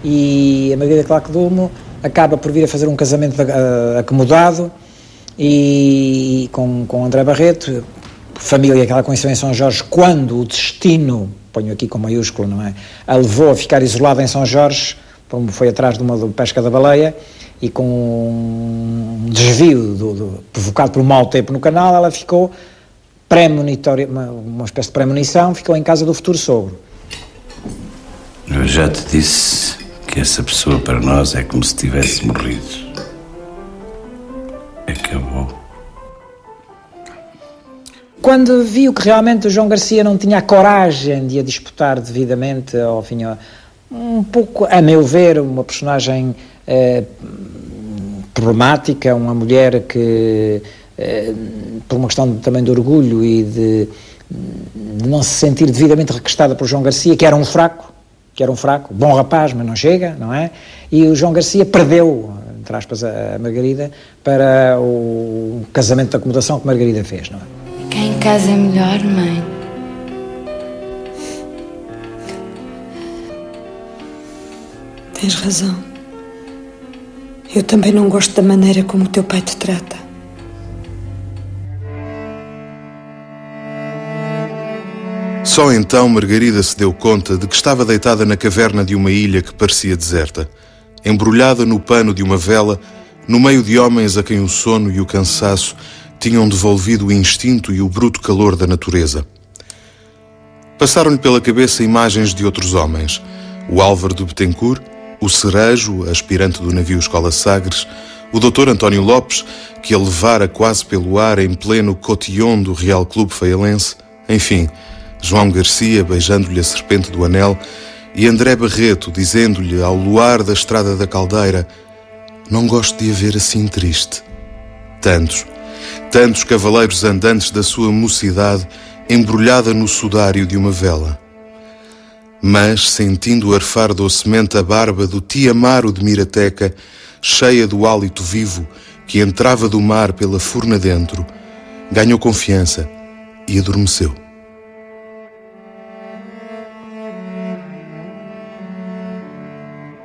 e a Margarida Clark Dumo acaba por vir a fazer um casamento acomodado e com André Barreto, família que ela conheceu em São Jorge, quando o destino, ponho aqui com maiúsculo, não é, a levou a ficar isolada em São Jorge, foi atrás de uma pesca da baleia, e com um desvio provocado por um mau tempo no canal, ela ficou premonitória, uma espécie de premonição, ficou em casa do futuro sogro. Eu já te disse que essa pessoa para nós é como se tivesse morrido. Acabou. Quando viu que realmente o João Garcia não tinha a coragem de a disputar devidamente, ao fim, um pouco, a meu ver, uma personagem problemática, uma mulher que, por uma questão também de orgulho e de não se sentir devidamente requestada por João Garcia, que era um fraco, bom rapaz, mas não chega, não é? E o João Garcia perdeu, entre aspas, a Margarida para o casamento de acomodação que Margarida fez, não é? Cá em casa é melhor, mãe. Tens razão. Eu também não gosto da maneira como o teu pai te trata. Só então Margarida se deu conta de que estava deitada na caverna de uma ilha que parecia deserta, embrulhada no pano de uma vela, no meio de homens a quem o sono e o cansaço tinham devolvido o instinto e o bruto calor da natureza. Passaram-lhe pela cabeça imagens de outros homens: o Álvaro de Betancourt, o Cerejo, aspirante do navio Escola Sagres, o Dr. António Lopes, que a levara quase pelo ar em pleno cotillon do Real Clube Faialense, enfim, João Garcia beijando-lhe a serpente do anel e André Barreto dizendo-lhe ao luar da Estrada da Caldeira: não gosto de a ver assim triste. Tantos cavaleiros andantes da sua mocidade embrulhada no sudário de uma vela. Mas, sentindo arfar docemente a barba do Tiamaro de Mirateca, cheia do hálito vivo que entrava do mar pela furna dentro, ganhou confiança e adormeceu.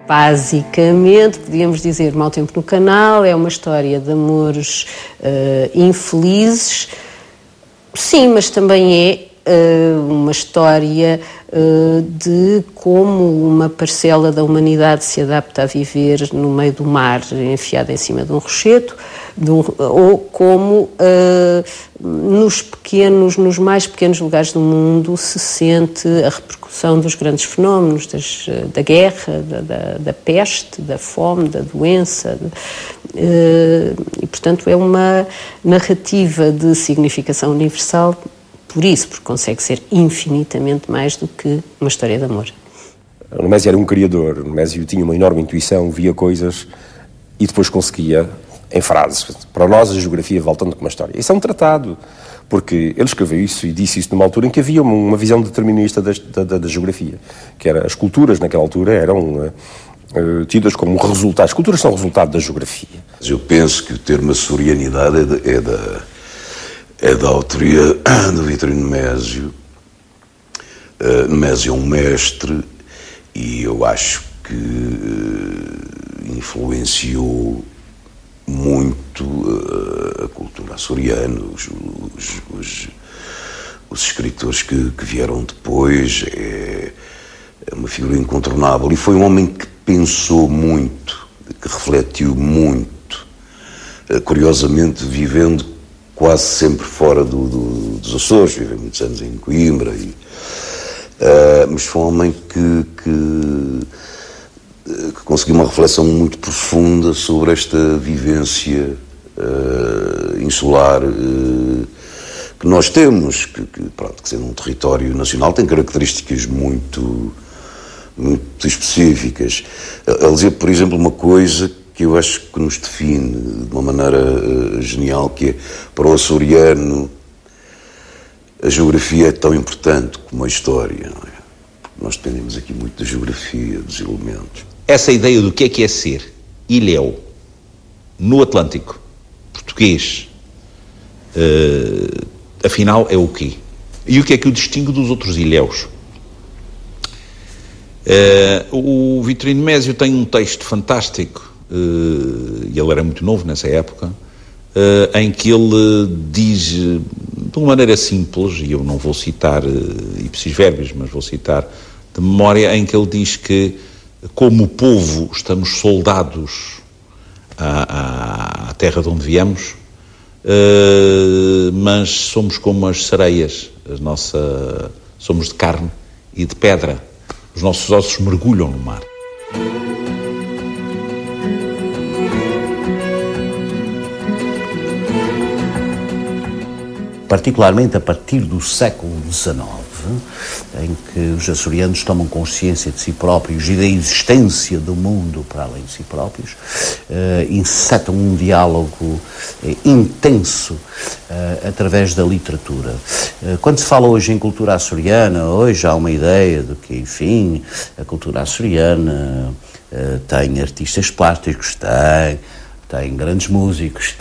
Basicamente, podíamos dizer, Mau Tempo no Canal é uma história de amores infelizes, sim, mas também é uma história de como uma parcela da humanidade se adapta a viver no meio do mar, enfiada em cima de um rochedo, ou como nos mais pequenos lugares do mundo se sente a repercussão dos grandes fenómenos, da guerra, da peste, da fome, da doença. E, portanto, é uma narrativa de significação universal porque consegue ser infinitamente mais do que uma história de amor. O Nemésio era um criador, o Nemésio tinha uma enorme intuição, via coisas e depois conseguia, em frases. Para nós, a geografia voltando com uma história. Isso é um tratado, porque ele escreveu isso e disse isso numa altura em que havia uma visão determinista da geografia, que era, as culturas naquela altura eram tidas como resultado. As culturas são resultado da geografia. Eu penso que o termo açorianidade é da autoria do Vitorino Nemésio. Nemésio é um mestre e eu acho que influenciou muito a cultura açoriana, os escritores que vieram depois. É uma figura incontornável e foi um homem que pensou muito, que refletiu muito, curiosamente vivendo quase sempre fora dos Açores, viveu muitos anos em Coimbra, mas foi um homem que conseguiu uma reflexão muito profunda sobre esta vivência insular que nós temos, que sendo um território nacional tem características muito específicas. Ele dizia, por exemplo, uma coisa que eu acho que nos define de uma maneira genial, que é, para o açoriano, a geografia é tão importante como a história, não é? Porque nós dependemos aqui muito da geografia, dos elementos. Essa ideia do que é ser ilhéu no Atlântico português, afinal, é o quê? E o que é que o distingue dos outros ilhéus? O Vitorino Mésio tem um texto fantástico, e ele era muito novo nessa época, em que ele diz, de uma maneira simples, e eu não vou citar ipsis verbis, mas vou citar de memória, em que ele diz que, como povo, estamos soldados à terra de onde viemos, mas somos como as sereias, somos de carne e de pedra. Os nossos ossos mergulham no mar. Particularmente a partir do século XIX, em que os açorianos tomam consciência de si próprios e da existência do mundo para além de si próprios, encetam um diálogo intenso através da literatura. Quando se fala hoje em cultura açoriana, hoje há uma ideia de que, enfim, a cultura açoriana tem artistas plásticos, tem grandes músicos,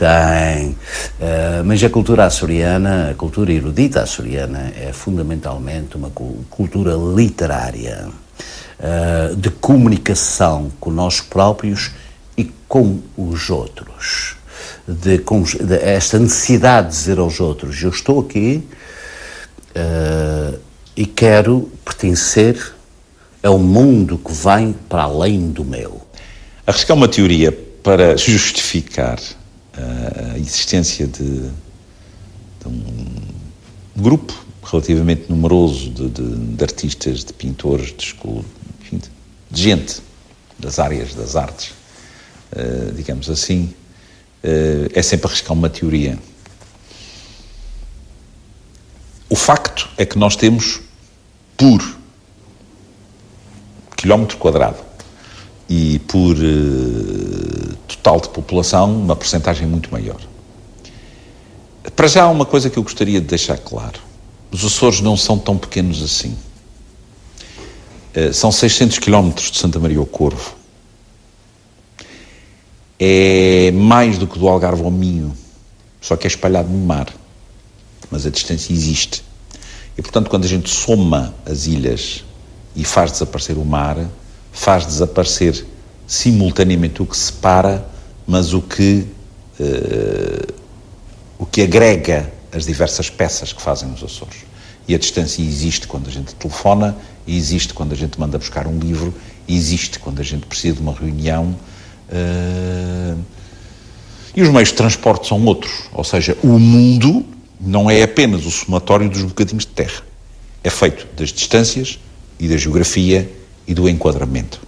mas a cultura açoriana, a cultura erudita açoriana é fundamentalmente uma cultura literária, de comunicação com nós próprios e com os outros, esta necessidade de dizer aos outros, eu estou aqui e quero pertencer a um mundo que vem para além do meu. Arriscar uma teoria para justificar a existência de um grupo relativamente numeroso de artistas, de pintores, enfim, de gente das áreas das artes, digamos assim, é sempre arriscar uma teoria. O facto é que nós temos, por quilómetro quadrado e por total de população, uma percentagem muito maior. Para já, há uma coisa que eu gostaria de deixar claro. Os Açores não são tão pequenos assim. São 600 quilómetros de Santa Maria ao Corvo. É mais do que do Algarve ao Minho, só que é espalhado no mar. Mas a distância existe. E, portanto, quando a gente soma as ilhas e faz desaparecer o mar, faz desaparecer simultaneamente o que separa, mas o que agrega as diversas peças que fazem os Açores. E a distância existe quando a gente telefona, e existe quando a gente manda buscar um livro, e existe quando a gente precisa de uma reunião. E os meios de transporte são outros. Ou seja, o mundo não é apenas o somatório dos bocadinhos de terra. É feito das distâncias e da geografia e do enquadramento.